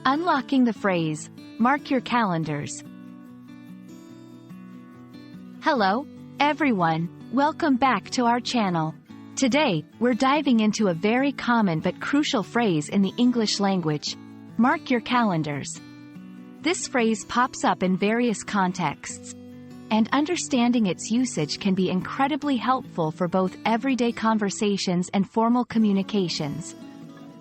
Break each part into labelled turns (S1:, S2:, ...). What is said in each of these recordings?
S1: Unlocking the phrase, mark your calendars. Hello, everyone, welcome back to our channel. Today, we're diving into a very common but crucial phrase in the English language, mark your calendars. This phrase pops up in various contexts, and understanding its usage can be incredibly helpful for both everyday conversations and formal communications.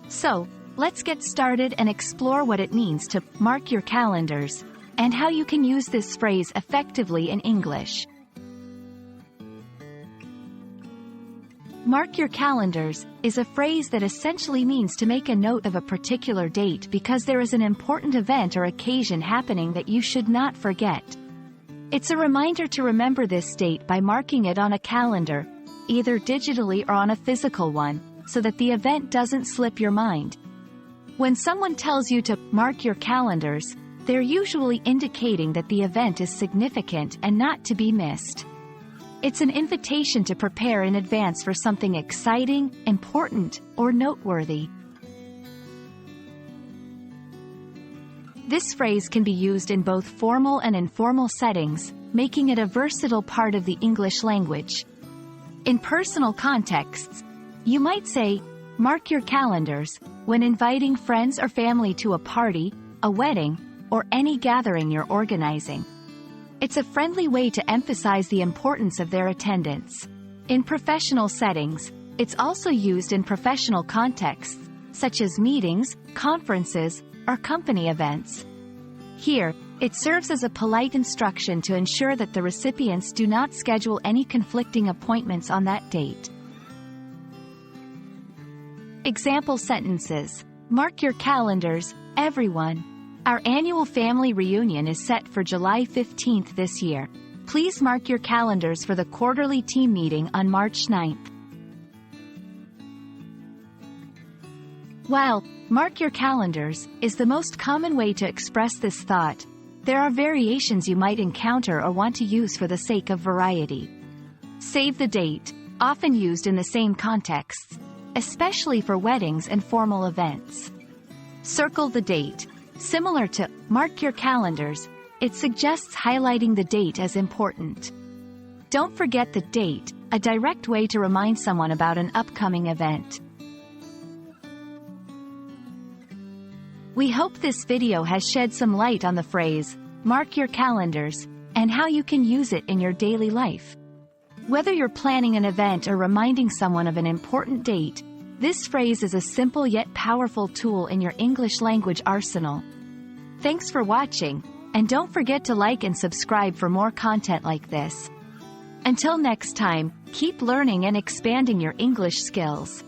S1: So, let's get started and explore what it means to mark your calendars, and how you can use this phrase effectively in English. Mark your calendars is a phrase that essentially means to make a note of a particular date because there is an important event or occasion happening that you should not forget. It's a reminder to remember this date by marking it on a calendar, either digitally or on a physical one, so that the event doesn't slip your mind. When someone tells you to mark your calendars, they're usually indicating that the event is significant and not to be missed. It's an invitation to prepare in advance for something exciting, important, or noteworthy. This phrase can be used in both formal and informal settings, making it a versatile part of the English language. In personal contexts, you might say, mark your calendars, when inviting friends or family to a party, a wedding, or any gathering you're organizing. It's a friendly way to emphasize the importance of their attendance. In professional settings, it's also used in professional contexts, such as meetings, conferences, or company events. Here, it serves as a polite instruction to ensure that the recipients do not schedule any conflicting appointments on that date. Example sentences. Mark your calendars, everyone. Our annual family reunion is set for July 15th this year. Please mark your calendars for the quarterly team meeting on March 9th. While mark your calendars is the most common way to express this thought, there are variations you might encounter or want to use for the sake of variety. Save the date, often used in the same contexts, especially for weddings and formal events. Circle the date. Similar to mark your calendars, it suggests highlighting the date as important. Don't forget the date, a direct way to remind someone about an upcoming event. We hope this video has shed some light on the phrase, mark your calendars, and how you can use it in your daily life. Whether you're planning an event or reminding someone of an important date, this phrase is a simple yet powerful tool in your English language arsenal. Thanks for watching, and don't forget to like and subscribe for more content like this. Until next time, keep learning and expanding your English skills.